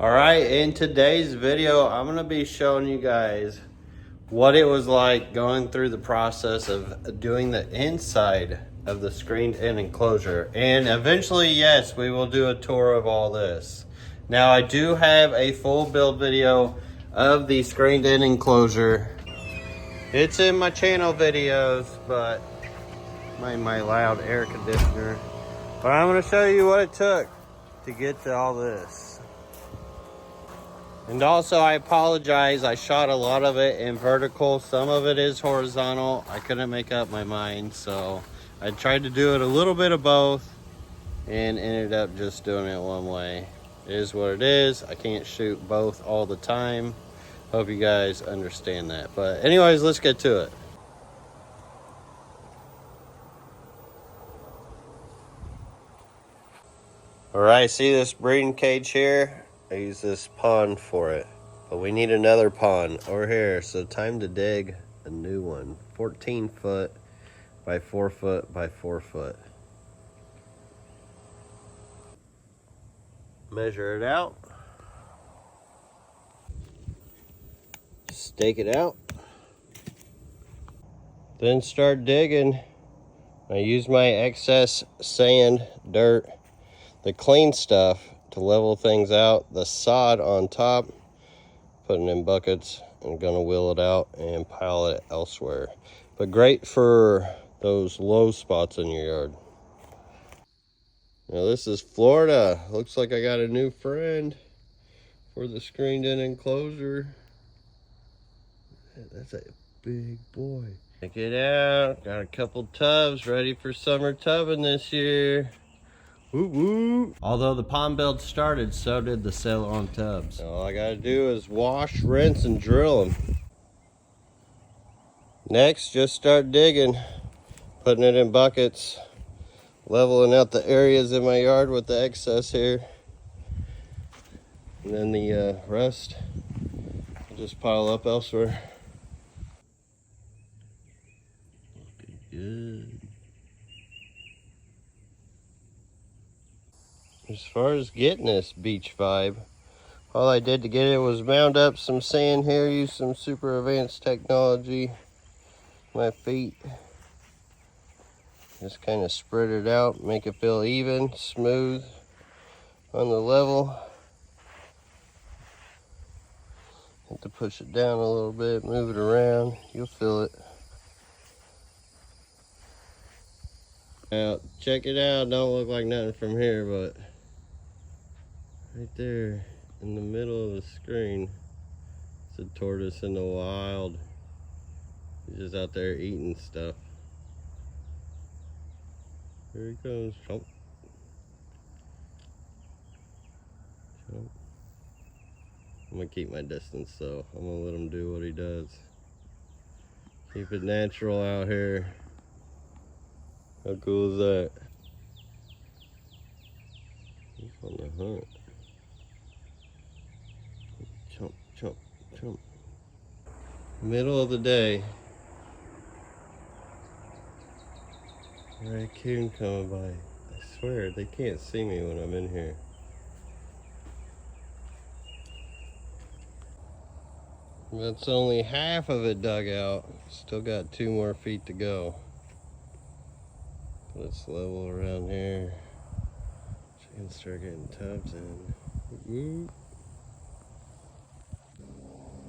All right, in today's video, I'm gonna be showing you guys what it was like going through the process of doing the inside of the screened-in enclosure. And eventually, yes, we will do a tour of all this. Now, I do have a full build video of the screened-in enclosure. It's in my channel videos, but my loud air conditioner. But I'm gonna show you what it took to get to all this. And also, I apologize, I shot a lot of it in vertical, some of it is horizontal. I couldn't make up my mind, so I tried to do it a little bit of both and ended up just doing it one way. It is what it is. I can't shoot both all the time. Hope you guys understand that. But anyways, let's get to it. All right, see this breeding cage here? I use this pond for it, but we need another pond over here. So time to dig a new one. 14 foot by 4 foot by 4 foot. Measure it out. Stake it out. Then start digging. I use my excess sand, dirt, the clean stuff to level things out. The sod on top, putting in buckets and gonna wheel it out and pile it elsewhere. But great for those low spots in your yard. Now this is Florida. Looks like I got a new friend for the screened-in enclosure. That's a big boy. Check it out. Got a couple tubs ready for summer tubbing this year. Woo woo. Although the pond build started, so did the sale on tubs. All I gotta do is wash, rinse, and drill them. Next, just start digging, putting it in buckets, leveling out the areas in my yard with the excess here. And then the rest, I'll just pile up elsewhere. Looking good. As far as getting this beach vibe, all I did to get it was mound up some sand here, use some super advanced technology. My feet. Just kind of spread it out, make it feel even, smooth on the level. Have to push it down a little bit, move it around, you'll feel it. Now, check it out, don't look like nothing from here, but right there in the middle of the screen, it's a tortoise in the wild. He's just out there eating stuff. Here he comes. Chomp. Chomp. I'm gonna keep my distance, so I'm gonna let him do what he does. Keep it natural out here. How cool is that? He's on the hunt. Chomp, chomp, chomp. Middle of the day. Raccoon coming by. I swear, they can't see me when I'm in here. That's only half of it dug out. Still got 2 more feet to go. Let's level around here. So you can start getting tubs in. Woo.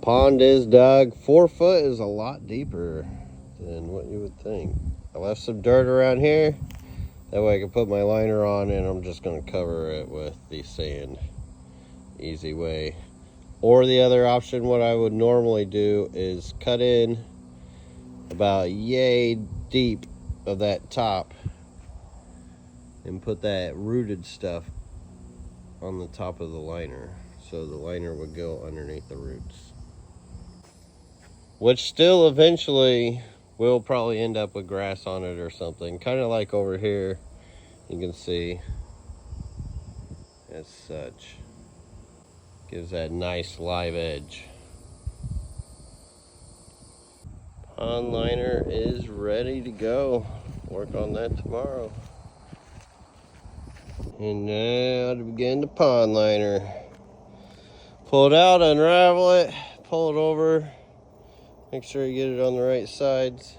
Pond is dug. 4 foot is a lot deeper than what you would think. I left some dirt around here. That way I can put my liner on and I'm just gonna cover it with the sand. Easy way. Or the other option, what I would normally do is cut in about yay deep of that top and put that rooted stuff on the top of the liner. So the liner would go underneath the roots. Which still eventually will probably end up with grass on it or something. Kind of like over here, you can see as such. Gives that nice live edge. Pond liner is ready to go. Work on that tomorrow. And now to begin the pond liner. Pull it out, unravel it, pull it over. Make sure you get it on the right sides.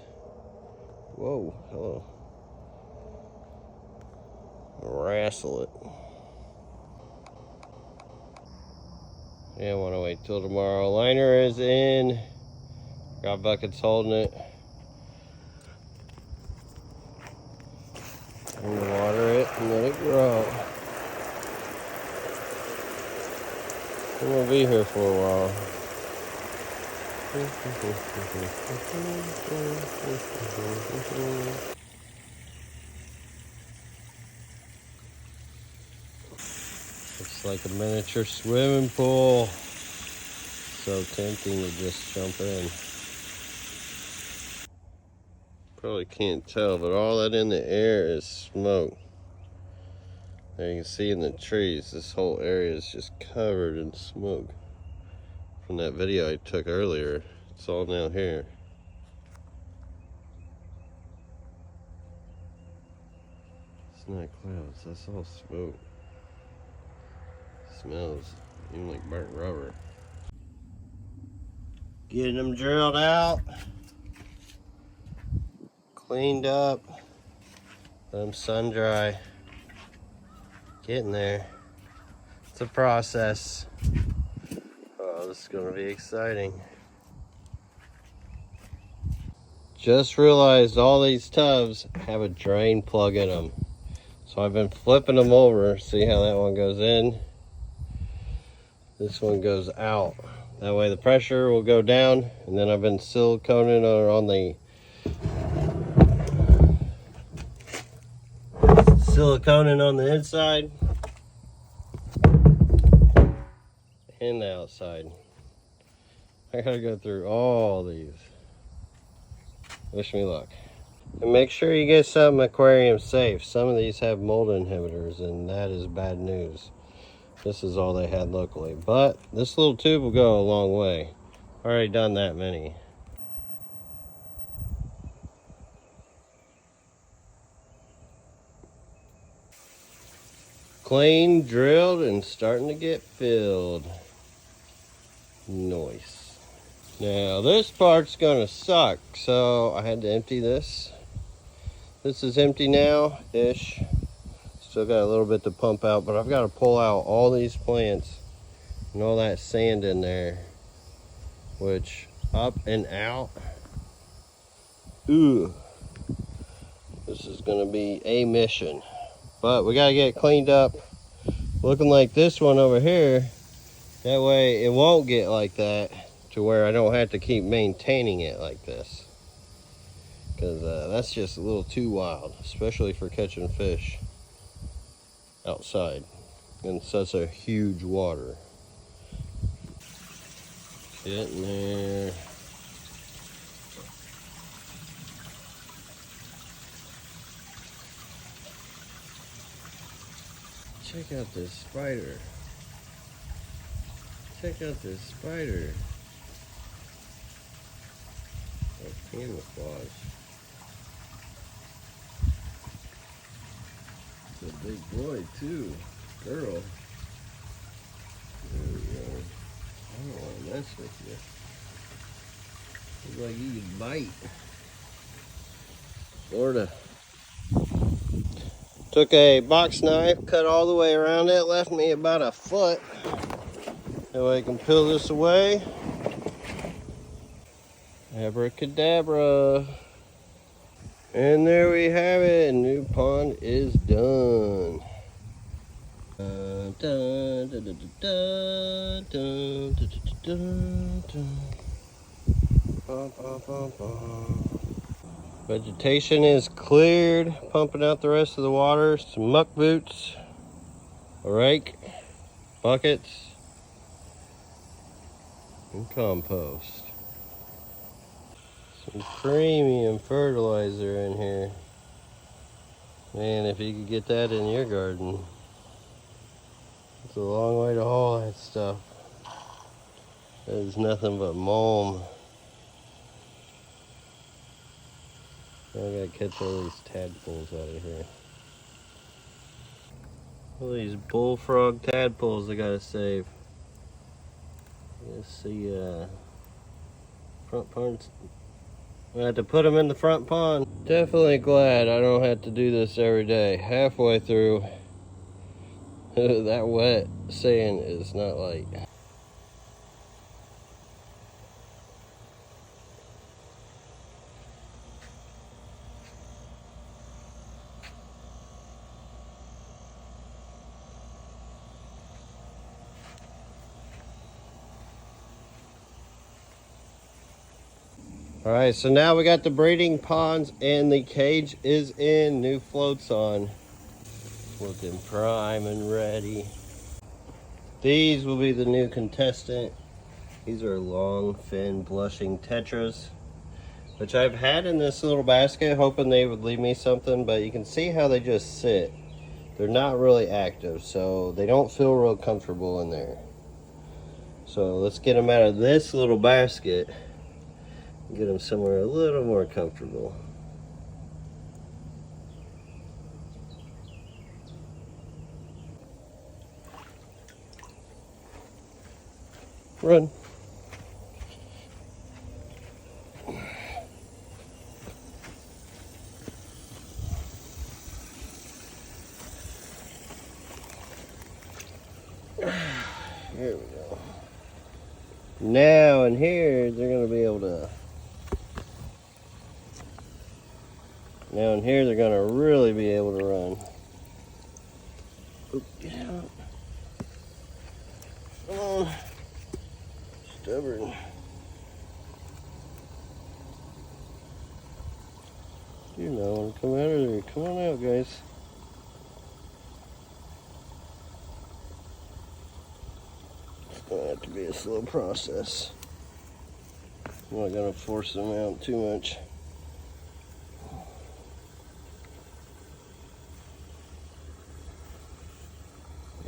Whoa, hello. Wrestle it. Yeah, I want to wait till tomorrow. Liner is in. Got buckets holding it. I'm gonna water it and let it grow. I'm gonna be here for a while. It's like a miniature swimming pool. So tempting to just jump in. Probably can't tell, but all that in the air is smoke. There you can see in the trees, this whole area is just covered in smoke. From that video I took earlier, it's all now here. It's not clouds, that's all smoke. It smells even like burnt rubber. Getting them drilled out, cleaned up, let them sun dry. Getting there. It's a process. Oh, this is gonna be exciting. Just realized all these tubs have a drain plug in them. So I've been flipping them over. See how that one goes in? This one goes out. That way the pressure will go down, and then I've been siliconing on the inside and the outside. I gotta go through all these. Wish me luck. And make sure you get something aquarium safe. Some of these have mold inhibitors, and that is bad news. This is all they had locally, but this little tube will go a long way. Already done that many. Clean, drilled, and starting to get filled. Nice. Now this part's gonna suck, so I had to empty this. This is empty now-ish. Still got a little bit to pump out, but I've got to pull out all these plants and all that sand in there, which up and out. Ooh, this is gonna be a mission, but we gotta get it cleaned up, looking like this one over here. That way it won't get like that, to where I don't have to keep maintaining it like this, because that's just a little too wild, especially for catching fish outside in such a huge water. Getting there. Check out this spider. Check out this spider. Oh, camouflage. It's a big boy too. Girl. There we go. I don't want to mess with you. Looks like you could bite. Sorta. Took a box knife, cut all the way around it, left me about a foot. That way I can peel this away. Abracadabra. And there we have it. New pond is done. Vegetation is cleared. Pumping out the rest of the water. Some muck boots, a rake, buckets, and compost. Some premium fertilizer in here. Man, if you could get that in your garden. It's a long way to haul that stuff. That is nothing but mulm. Now I gotta catch all these tadpoles out of here. All these bullfrog tadpoles I gotta save. Let's see, front ponds. I had to put them in the front pond. Definitely glad I don't have to do this every day. Halfway through, that wet sand is not light. All right, so now we got the breeding ponds and the cage is in, new floats on. Looking prime and ready. These will be the new contestant. These are long fin blushing tetras, which I've had in this little basket, hoping they would leave me something, but you can see how they just sit. They're not really active, so they don't feel real comfortable in there. So let's get them out of this little basket and get them somewhere a little more comfortable. Run. Here we go. Now in here, they're going to be able to... Now in here, they're going to really be able to run. Oop, get out. Come on. Stubborn. You know, come out of there. Come on out, guys. It's going to have to be a slow process. I'm not going to force them out too much.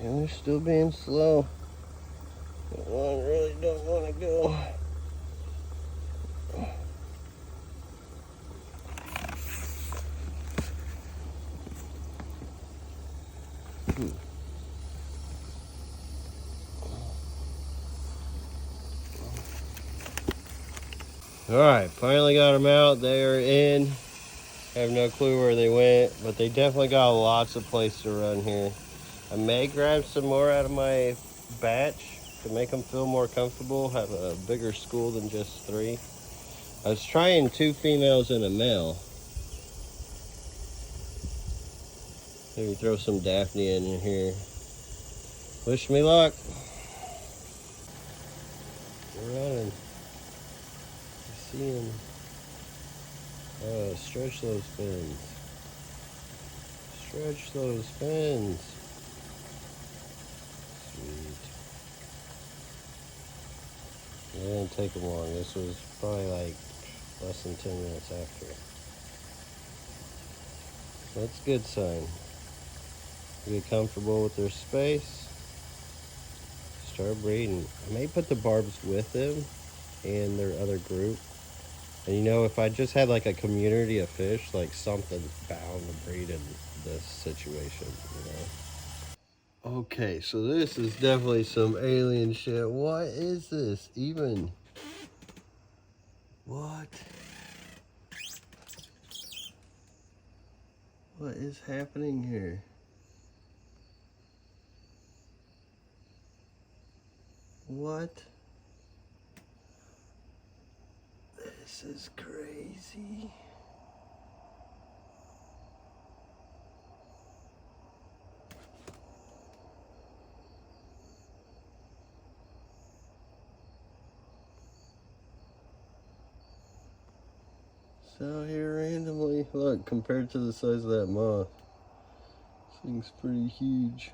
And they're still being slow. But one really don't want to go. Alright, finally got them out. They are in. I have no clue where they went, but they definitely got lots of place to run here. I may grab some more out of my batch to make them feel more comfortable, have a bigger school than just 3. I was trying 2 females and a male. Maybe throw some Daphne in here. Wish me luck. They're running. I see them. Oh, stretch those fins. Stretch those fins. Sweet. It didn't take them long. This was probably like less than 10 minutes after. That's a good sign. Get comfortable with their space. Start breeding. I may put the barbs with them and their other group. And you know, if I just had like a community of fish, like something bound to breed in this situation, you know. Okay, so this is definitely some alien shit. What is this even? What? What is happening here? What? This is crazy. It's out here randomly. Look, compared to the size of that moth, this thing's pretty huge.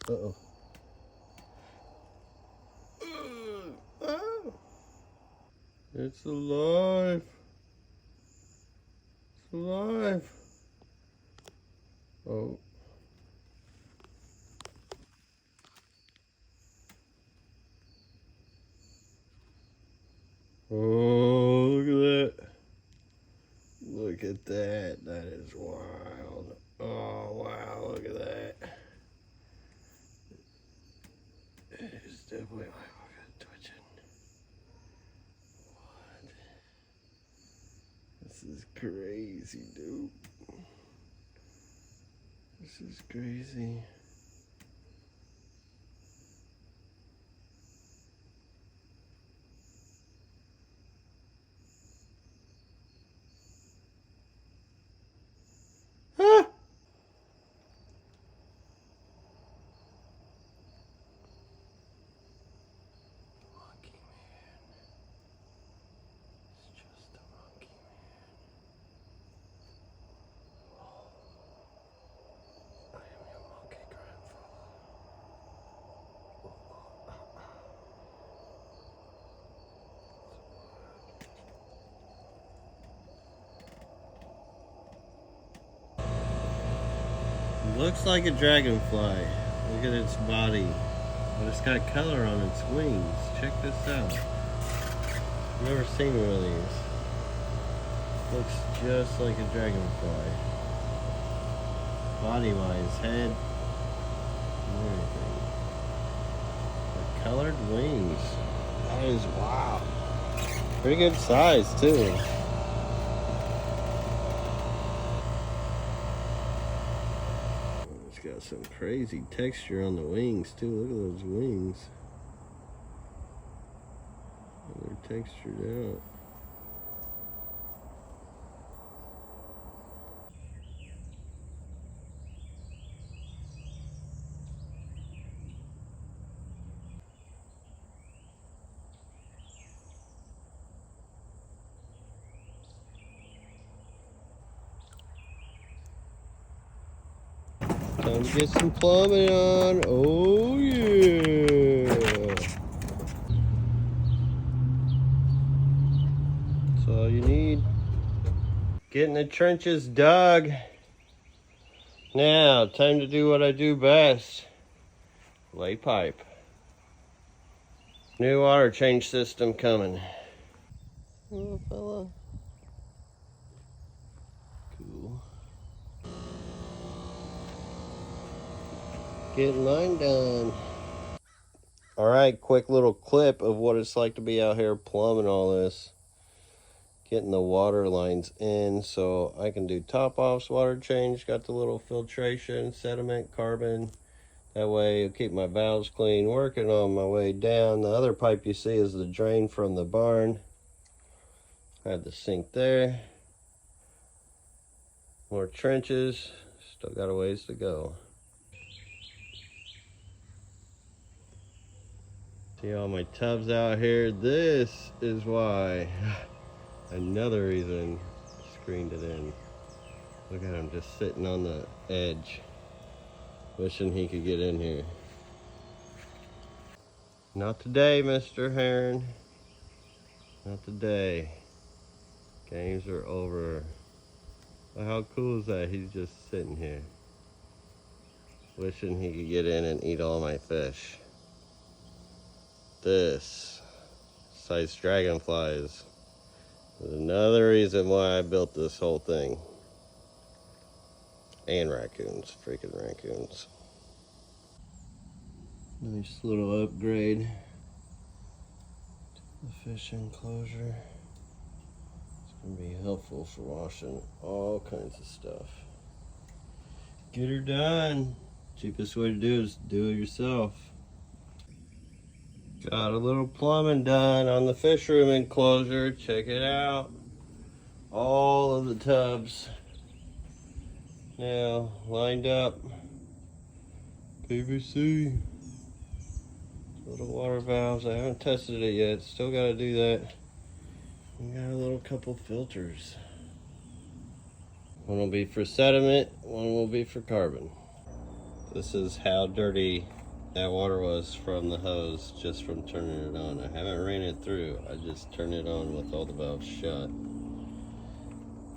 Uh-oh. It's alive. It's alive. Oh. Oh, look at that. Look at that. That is wild. Oh, wow. Look at that. is crazy, dude. This is crazy. Ah! Monkey man. It's just a monkey man. Oh, I am your monkey grandfather. Looks like a dragonfly. Look at its body. But it's got color on its wings. Check this out. I've never seen one of these. Looks just like a dragonfly. Body wise, head, and everything. The colored wings. That is wow. Pretty good size too. It's got some crazy texture on the wings too. Look at those wings. They're textured out. Time to get some plumbing on. Oh yeah. That's all you need. Getting the trenches dug. Now, time to do what I do best. Lay pipe. New water change system coming. Little fella. Cool. Getting mine done. Alright, quick little clip of what it's like to be out here plumbing all this. Getting the water lines in so I can do top offs, water change. Got the little filtration, sediment, carbon. That way it'll keep my valves clean. Working on my way down. The other pipe you see is the drain from the barn. I have the sink there. More trenches. Still got a ways to go. See all my tubs out here. This is why. Another reason I screened it in. Look at him just sitting on the edge. Wishing he could get in here. Not today, Mr. Heron. Not today. Games are over. Well, how cool is that? He's just sitting here. Wishing he could get in and eat all my fish. This size dragonflies is another reason why I built this whole thing. And raccoons, freaking raccoons. Nice little upgrade to the fish enclosure. It's gonna be helpful for washing all kinds of stuff. Get her done. Cheapest way to do it is do it yourself. Got a little plumbing done on the fish room enclosure. Check it out. All of the tubs now lined up. PVC. Little water valves. I haven't tested it yet. Still got to do that. We got a little couple filters. One will be for sediment. One will be for carbon. This is how dirty that water was from the hose just from turning it on. I haven't ran it through. I just turned it on with all the valves shut.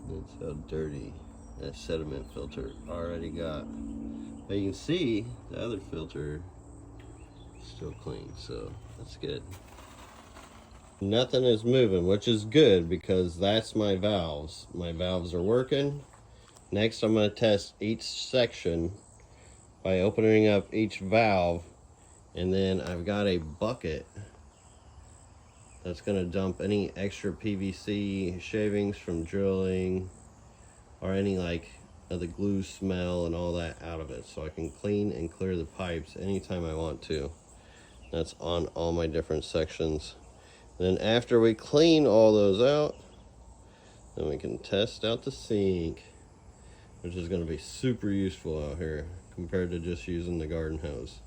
That's how dirty that sediment filter already got. But you can see the other filter is still clean, so that's good. Nothing is moving, which is good because that's my valves. My valves are working. Next, I'm going to test each section by opening up each valve, and then I've got a bucket That's going to dump any extra PVC shavings from drilling or any like of the glue smell and all that out of it, so I can clean and clear the pipes anytime I want to. That's on all my different sections. Then after we clean all those out, then we can test out the sink, which is going to be super useful out here compared to just using the garden hose.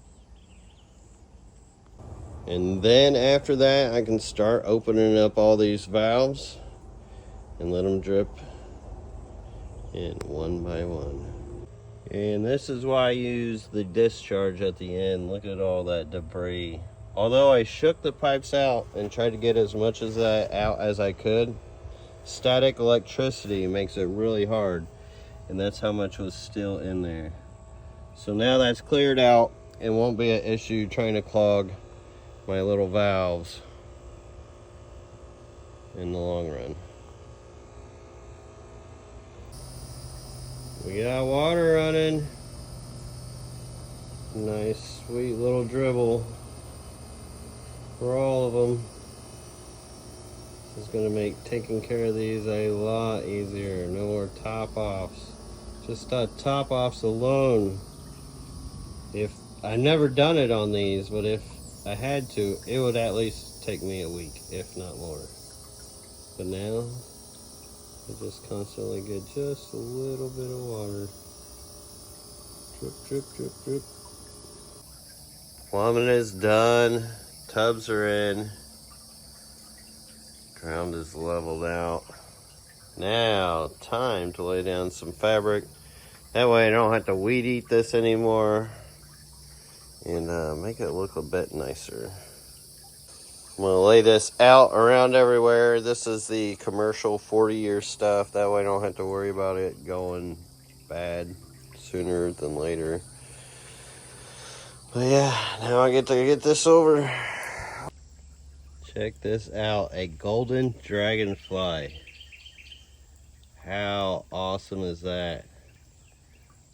And then after that, I can start opening up all these valves and let them drip in one by one. And this is why I use the discharge at the end. Look at all that debris. Although I shook the pipes out and tried to get as much of that out as I could, static electricity makes it really hard, and that's how much was still in there. So now that's cleared out, it won't be an issue trying to clog my little valves in the long run. We got water running. Nice, sweet little dribble for all of them. This is going to make taking care of these a lot easier. No more top offs. Just top offs alone. If I've never done it on these, but if I had to, it would at least take me a week, if not more. But now I just constantly get just a little bit of water. Drip, drip, drip, drip. Plumbing is done. Tubs are in. Ground is leveled out. Now, time to lay down some fabric. That way I don't have to weed eat this anymore. And make it look a bit nicer. I'm gonna lay this out around everywhere. This is the commercial 40-year stuff. That way I don't have to worry about it going bad sooner than later. But yeah, now I get to get this over. Check this out, a golden dragonfly. How awesome is that?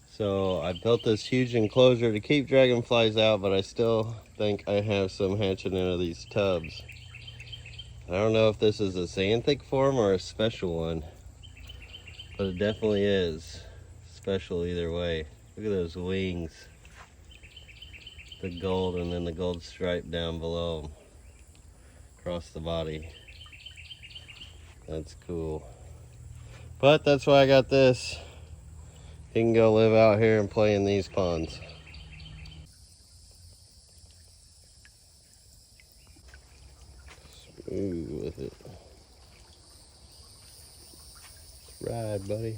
So I built this huge enclosure to keep dragonflies out, but I still think I have some hatching out of these tubs. I don't know if this is a xanthic form or a special one, but it definitely is special either way. Look at those wings. The gold and then the gold stripe down below them, across the body. That's cool. But that's why I got this. He can go live out here and play in these ponds. Smooth with it. Let's ride, buddy.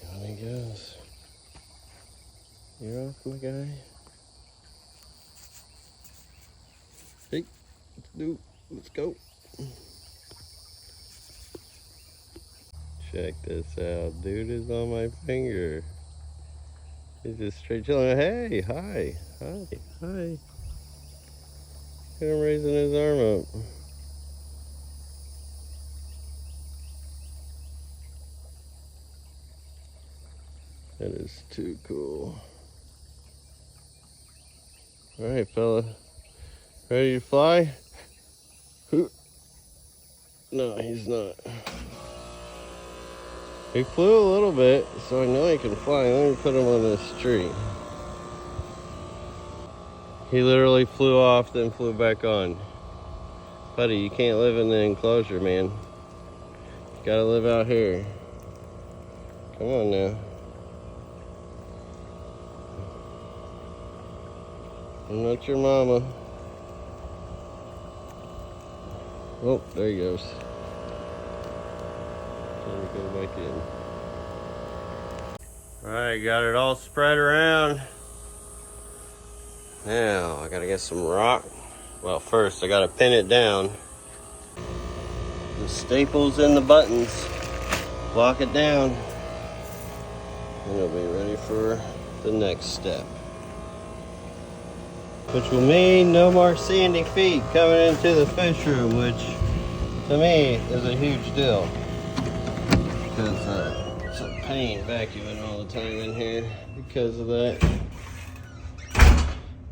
Down he goes. You're off, my guy. Hey, let's go. Check this out, dude is on my finger. He's just straight chilling. Hey, hi. Look at him raising his arm up. That is too cool. All right, fella. Ready to fly? No, he's not. He flew a little bit, so I know he can fly. Let me put him on this tree. He literally flew off, then flew back on. Buddy, you can't live in the enclosure, man. You gotta live out here. Come on now. I'm not your mama. Oh, there he goes. Trying to go back in. Alright, got it all spread around. Now, I gotta get some rock. Well, first I gotta pin it down. The staples in the buttons. Lock it down. And it'll be ready for the next step. Which will mean no more sandy feet coming into the fish room, which to me is a huge deal. Because it's a pain vacuuming all the time in here because of that.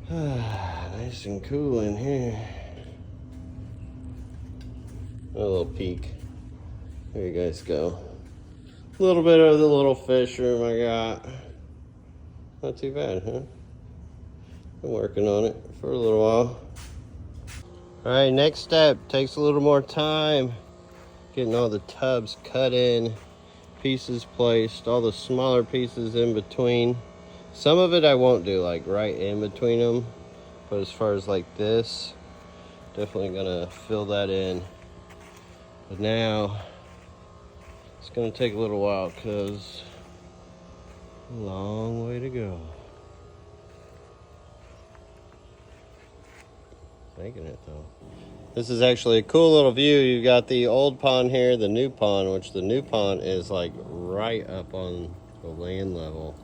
Nice and cool in here. A little peek. There you guys go. A little bit of the little fish room I got. Not too bad, huh? Been working on it for a little while. All right, next step takes a little more time. Getting all the tubs cut in, pieces placed, all the smaller pieces in between. Some of it I won't do, like right in between them. But as far as like this, definitely gonna fill that in. But now, it's gonna take a little while because a long way to go. Making it though. This is actually a cool little view. You've got the old pond here, the new pond, which the new pond is like right up on the land level.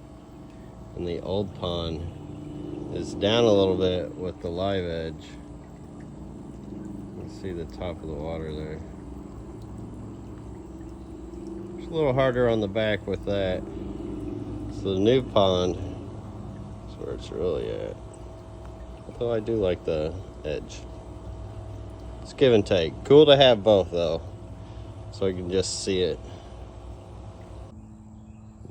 And the old pond is down a little bit with the live edge. You can see the top of the water there. It's a little harder on the back with that. So the new pond is where it's really at. Although I do like the edge. It's give and take. Cool to have both though, so you can just see it.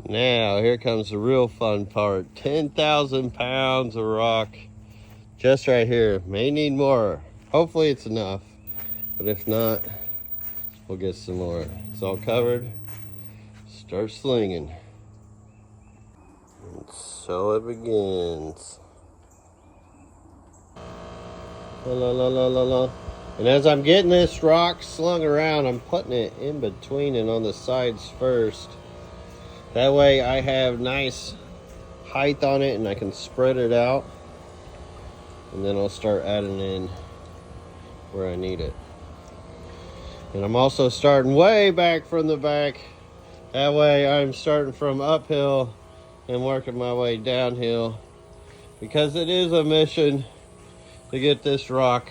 Now here comes the real fun part. 10,000 pounds of rock just right here. May need more. Hopefully it's enough, but if not, we'll get some more. It's all covered. Start slinging. And so it begins. La la la la la la. And as I'm getting this rock slung around, I'm putting it in between and on the sides first. That way I have nice height on it and I can spread it out. And then I'll start adding in where I need it. And I'm also starting way back from the back. That way I'm starting from uphill and working my way downhill. Because it is a mission to get this rock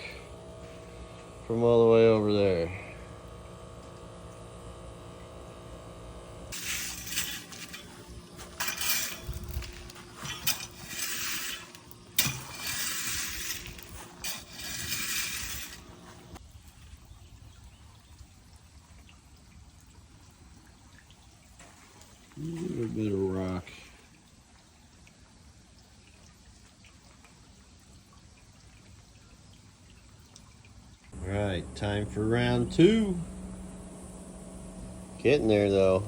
from all the way over there. A little bit of rock. All right, time for round 2. Getting there though.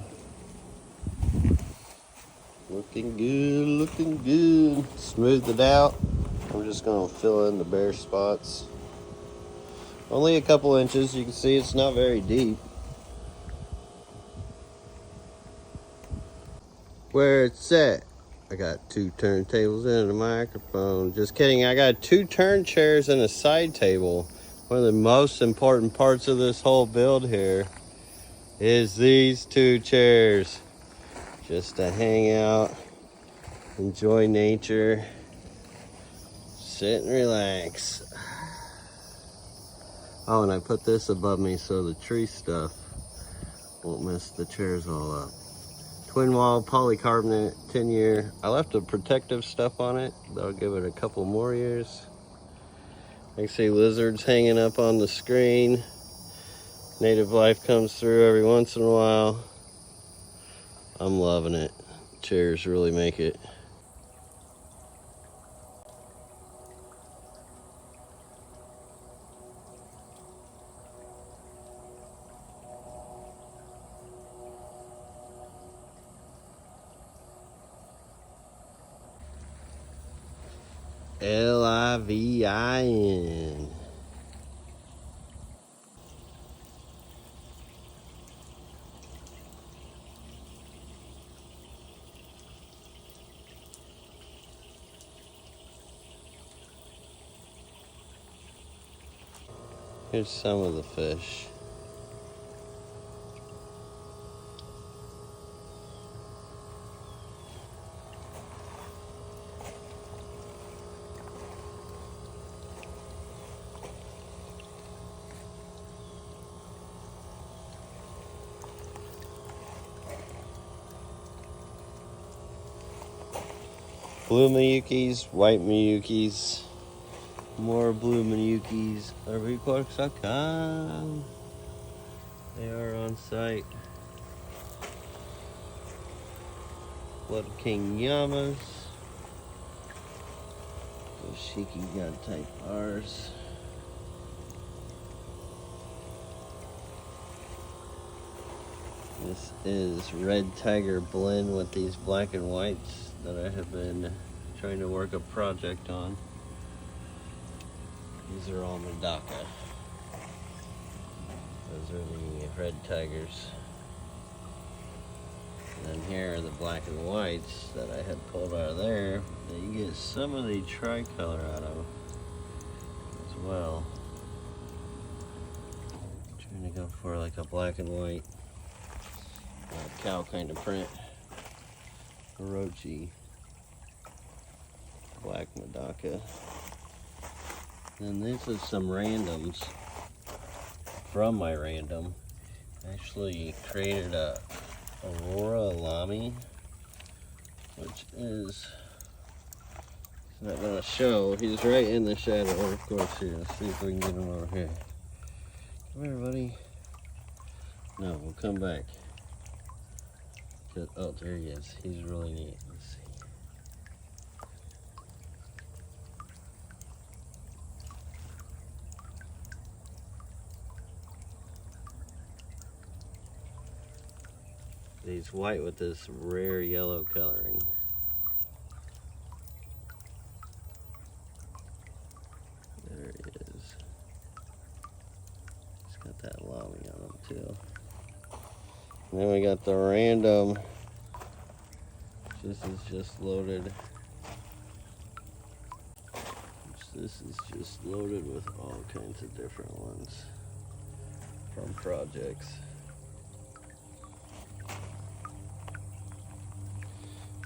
Looking good, looking good. Smoothed it out. I'm just gonna fill in the bare spots. Only a couple inches. You can see it's not very deep. Where it's at. I got 2 turntables and a microphone. Just kidding, I got 2 turn chairs and a side table. One of the most important parts of this whole build here is these 2 chairs. Just to hang out, enjoy nature, sit and relax. Oh, and I put this above me so the tree stuff won't mess the chairs all up. Twin wall polycarbonate, 10-year. I left the protective stuff on it. That'll give it a couple more years. I can see lizards hanging up on the screen. Native life comes through every once in a while. I'm loving it. Chairs really make it. Livin. Here's some of the fish. Blue Miyukis, white Miyukis. More blue Miyukis. RVAquatics.com. They are on site. Blood King Yamas. Shiki got type R's. This is Red Tiger blend with these black and whites that I have been trying to work a project on. These are all Medaka. Those are the Red Tigers. And then here are the black and whites that I had pulled out of there that you get some of the tricolor out of as well. Trying to go for like a black and white cow kind of print. Orochi. Black Medaka. And these are some randoms from my random. I actually created a Aurora Lamy, which is not gonna show. He's right in the shadow, of course. Here, let's see if we can get him over here. Come here, buddy. No, we'll come back. Oh, there he is. He's really neat. Let's see. He's white with this rare yellow coloring. There he is. He's got that lolly on him too. And then we got the random. This is just loaded. This is just loaded with all kinds of different ones from projects.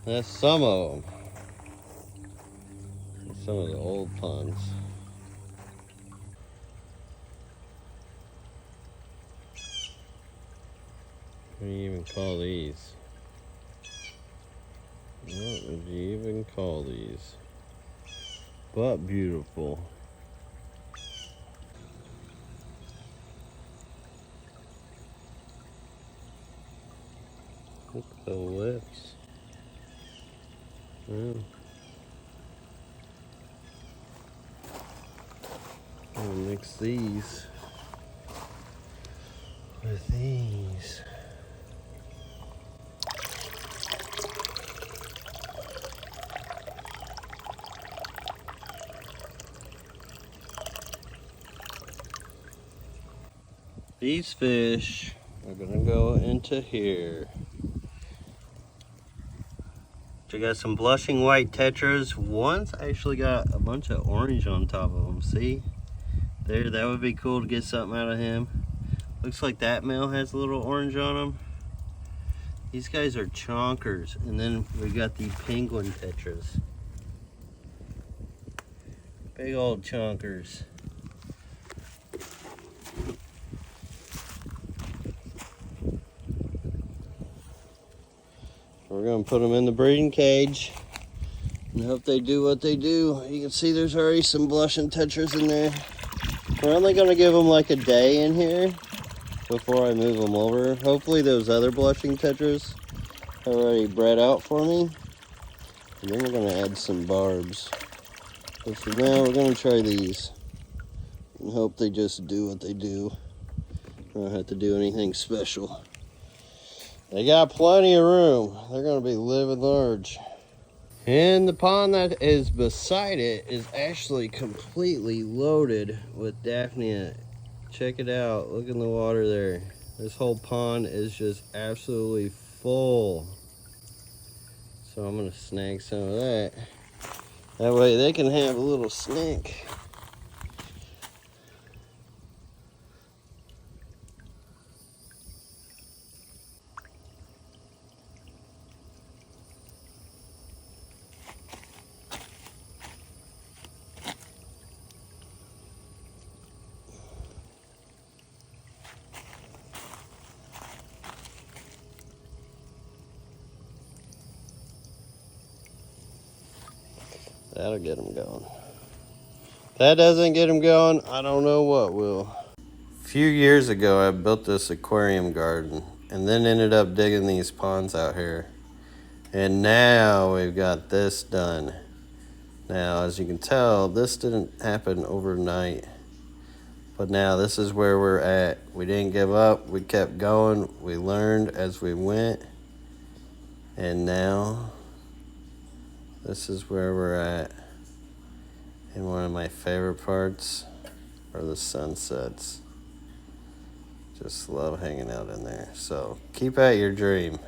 That's some of them. Some of the old ponds. What do you even call these? What would you even call these? But beautiful. Look at the lips. Yeah. I'll mix these with these. These fish are gonna go into here. I got some blushing white tetras. One's actually got a bunch of orange on top of them. See? There, that would be cool to get something out of him. Looks like that male has a little orange on him. These guys are chonkers. And then we got the penguin tetras. Big old chonkers. We're gonna put them in the breeding cage and hope they do what they do. You can see there's already some blushing tetras in there. We're only gonna give them like a day in here before I move them over. Hopefully those other blushing tetras are already bred out for me. And then we're gonna add some barbs. But for now, we're gonna try these and hope they just do what they do. I don't have to do anything special. They got plenty of room. They're gonna be living large. And the pond that is beside it is actually completely loaded with Daphnia. Check it out, look in the water there. This whole pond is just absolutely full. So I'm gonna snag some of that. That way they can have a little snack. That'll get them going. that doesn't get them going, I don't know what will. A few years ago, I built this aquarium garden and then ended up digging these ponds out here. And now we've got this done. Now, as you can tell, this didn't happen overnight. But now this is where we're at. We didn't give up. We kept going. We learned as we went. And now this is where we're at. And one of my favorite parts are the sunsets. Just love hanging out in there. So keep at your dream.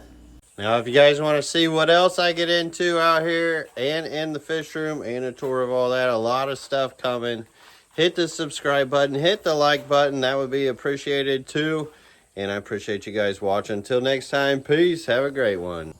Now, if you guys want to see what else I get into out here and in the fish room and a tour of all that, a lot of stuff coming. Hit the subscribe button, hit the like button. That would be appreciated too. And I appreciate you guys watching. Until next time, peace. Have a great one.